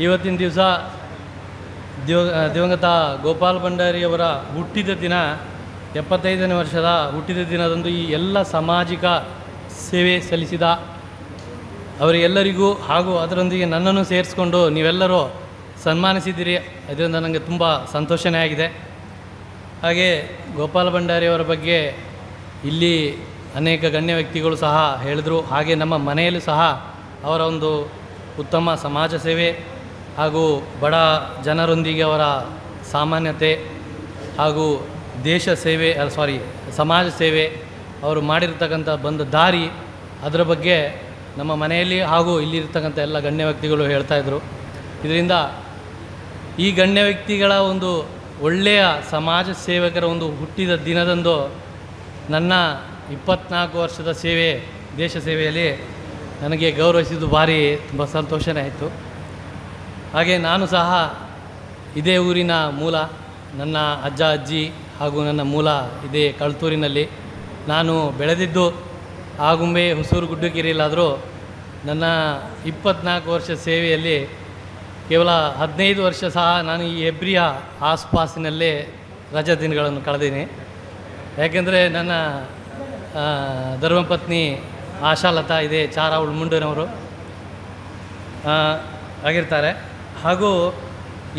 ಇವತ್ತಿನ ದಿವಸ ದಿವಂಗತ ಗೋಪಾಲ್ ಭಂಡಾರಿಯವರ ಹುಟ್ಟಿದ ದಿನ, 75ನೇ ವರ್ಷದ ಹುಟ್ಟಿದ ದಿನದಂದು ಈ ಎಲ್ಲ ಸಾಮಾಜಿಕ ಸೇವೆ ಸಲ್ಲಿಸಿದ ಅವರಿಗೆಲ್ಲರಿಗೂ ಹಾಗೂ ಅದರೊಂದಿಗೆ ನನ್ನನ್ನು ಸೇರಿಸ್ಕೊಂಡು ನೀವೆಲ್ಲರೂ ಸನ್ಮಾನಿಸಿದ್ದೀರಿ. ಅದರಿಂದ ನನಗೆ ತುಂಬ ಸಂತೋಷನೇ ಆಗಿದೆ. ಹಾಗೆ ಗೋಪಾಲ್ ಭಂಡಾರಿಯವರ ಬಗ್ಗೆ ಇಲ್ಲಿ ಅನೇಕ ಗಣ್ಯ ವ್ಯಕ್ತಿಗಳು ಸಹ ಹೇಳಿದರು. ಹಾಗೆ ನಮ್ಮ ಮನೆಯಲ್ಲೂ ಸಹ ಅವರ ಒಂದು ಉತ್ತಮ ಸಮಾಜ ಸೇವೆ ಹಾಗೂ ಬಡ ಜನರೊಂದಿಗೆ ಅವರ ಸಾಮಾನ್ಯತೆ ಹಾಗೂ ದೇಶ ಸೇವೆ ಸಮಾಜ ಸೇವೆ ಅವರು ಮಾಡಿರ್ತಕ್ಕಂಥ ಬಂದ ದಾರಿ, ಅದರ ಬಗ್ಗೆ ನಮ್ಮ ಮನೆಯಲ್ಲಿ ಹಾಗೂ ಇಲ್ಲಿರ್ತಕ್ಕಂಥ ಎಲ್ಲ ಗಣ್ಯ ವ್ಯಕ್ತಿಗಳು ಹೇಳ್ತಾಯಿದ್ರು. ಇದರಿಂದ ಈ ಗಣ್ಯ ವ್ಯಕ್ತಿಗಳ ಒಂದು ಒಳ್ಳೆಯ ಸಮಾಜ ಸೇವಕರ ಒಂದು ಹುಟ್ಟಿದ ದಿನದಂದು ನನ್ನ 24 ವರ್ಷದ ಸೇವೆ, ದೇಶ ಸೇವೆಯಲ್ಲಿ ನನಗೆ ಗೌರವಿಸಿದ್ದು ಭಾರಿ ತುಂಬ ಸಂತೋಷನೇ ಆಯಿತು. ಹಾಗೆ ನಾನು ಸಹ ಇದೇ ಊರಿನ ಮೂಲ. ನನ್ನ ಅಜ್ಜ ಅಜ್ಜಿ ಹಾಗೂ ನನ್ನ ಮೂಲ ಇದೇ ಕಳ್ತೂರಿನಲ್ಲಿ. ನಾನು ಬೆಳೆದಿದ್ದು ಆಗುಂಬೆ ಹೊಸೂರು ಗುಡ್ಡಕೆರೆಯಲ್ಲಾದರೂ ನನ್ನ 24 ವರ್ಷ ಸೇವೆಯಲ್ಲಿ ಕೇವಲ 15 ವರ್ಷ ಸಹ ನಾನು ಈ ಹೆಬ್ರಿಯ ಆಸ್ಪಾಸಿನಲ್ಲೇ ರಜಾ ದಿನಗಳನ್ನು ಕಳೆದೀನಿ. ಯಾಕೆಂದರೆ ನನ್ನ ಧರ್ಮಪತ್ನಿ ಆಶಾಲತಾ ಇದೆ ಚಾರಾವಳು ಮುಂಡನವರು ಆಗಿರ್ತಾರೆ. ಹಾಗೂ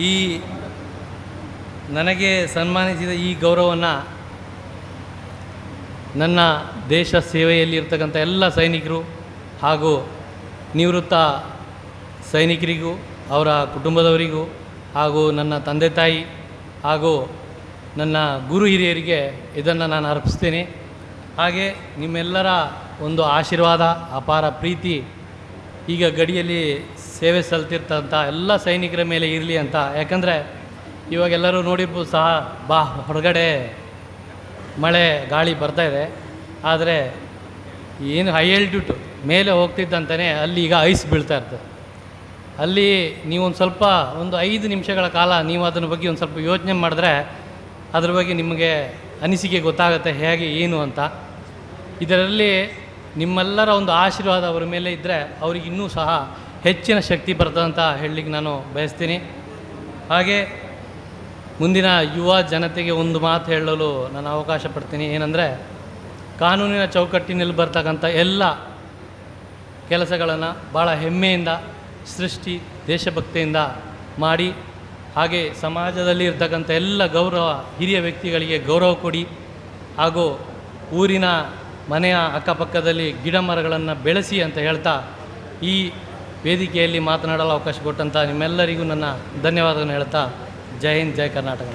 ಈ ನನಗೆ ಸನ್ಮಾನಿಸಿದ ಈ ಗೌರವವನ್ನು ನನ್ನ ದೇಶ ಸೇವೆಯಲ್ಲಿ ಇರ್ತಕ್ಕಂಥ ಎಲ್ಲ ಸೈನಿಕರು ಹಾಗೂ ನಿವೃತ್ತ ಸೈನಿಕರಿಗೂ ಅವರ ಕುಟುಂಬದವರಿಗೂ ಹಾಗೂ ನನ್ನ ತಂದೆ ತಾಯಿ ಹಾಗೂ ನನ್ನ ಗುರು ಹಿರಿಯರಿಗೆ ಇದನ್ನು ನಾನು ಅರ್ಪಿಸ್ತೀನಿ. ಹಾಗೆ ನಿಮ್ಮೆಲ್ಲರ ಒಂದು ಆಶೀರ್ವಾದ, ಅಪಾರ ಪ್ರೀತಿ ಈಗ ಗಡಿಯಲ್ಲಿ ಸೇವೆ ಸಲ್ತಿರ್ತಂಥ ಎಲ್ಲ ಸೈನಿಕರ ಮೇಲೆ ಇರಲಿ ಅಂತ. ಯಾಕಂದರೆ ಇವಾಗೆಲ್ಲರೂ ನೋಡಿರ್ಬೋದು ಸಹ, ಹೊರಗಡೆ ಮಳೆ ಗಾಳಿ ಬರ್ತಾಯಿದೆ. ಆದರೆ ಏನು ಹೈ ಆಲ್ಟಿಟ್ಯೂಡ್ ಮೇಲೆ ಹೋಗ್ತಿದ್ದಂತಲೇ ಅಲ್ಲಿ ಈಗ ಐಸ್ ಬೀಳ್ತಾ ಇರ್ತದೆ. ಅಲ್ಲಿ ನೀವೊಂದು ಸ್ವಲ್ಪ ಒಂದು 5 ನಿಮಿಷಗಳ ಕಾಲ ನೀವು ಅದರ ಬಗ್ಗೆ ಒಂದು ಸ್ವಲ್ಪ ಯೋಚನೆ ಮಾಡಿದ್ರೆ ಅದ್ರ ಬಗ್ಗೆ ನಿಮಗೆ ಅನಿಸಿಕೆ ಗೊತ್ತಾಗುತ್ತೆ ಹೇಗೆ ಏನು ಅಂತ. ಇದರಲ್ಲಿ ನಿಮ್ಮೆಲ್ಲರ ಒಂದು ಆಶೀರ್ವಾದ ಅವರ ಮೇಲೆ ಇದ್ದರೆ ಅವ್ರಿಗೆ ಇನ್ನೂ ಸಹ ಹೆಚ್ಚಿನ ಶಕ್ತಿ ಬರ್ತದೆ ಅಂತ ಹೇಳಲಿಕ್ಕೆ ನಾನು ಬಯಸ್ತೀನಿ. ಹಾಗೆ ಮುಂದಿನ ಯುವ ಜನತೆಗೆ ಒಂದು ಮಾತು ಹೇಳಲು ನಾನು ಅವಕಾಶ ಪಡ್ತೀನಿ. ಏನಂದರೆ, ಕಾನೂನಿನ ಚೌಕಟ್ಟಿನಲ್ಲಿ ಬರ್ತಕ್ಕಂಥ ಎಲ್ಲ ಕೆಲಸಗಳನ್ನು ಭಾಳ ಹೆಮ್ಮೆಯಿಂದ, ಸೃಷ್ಟಿ ದೇಶಭಕ್ತಿಯಿಂದ ಮಾಡಿ, ಹಾಗೆ ಸಮಾಜದಲ್ಲಿ ಇರ್ತಕ್ಕಂಥ ಎಲ್ಲ ಗೌರವ, ಹಿರಿಯ ವ್ಯಕ್ತಿಗಳಿಗೆ ಗೌರವ ಕೊಡಿ. ಹಾಗೂ ಊರಿನ ಮನೆಯ ಅಕ್ಕಪಕ್ಕದಲ್ಲಿ ಗಿಡ ಮರಗಳನ್ನು ಬೆಳೆಸಿ ಅಂತ ಹೇಳ್ತಾ ಈ ವೇದಿಕೆಯಲ್ಲಿ ಮಾತನಾಡಲು ಅವಕಾಶ ಕೊಟ್ಟಂಥ ನಿಮ್ಮೆಲ್ಲರಿಗೂ ನನ್ನ ಧನ್ಯವಾದವನ್ನು ಹೇಳ್ತಾ, ಜೈ ಹಿಂದ್, ಜೈ ಕರ್ನಾಟಕ.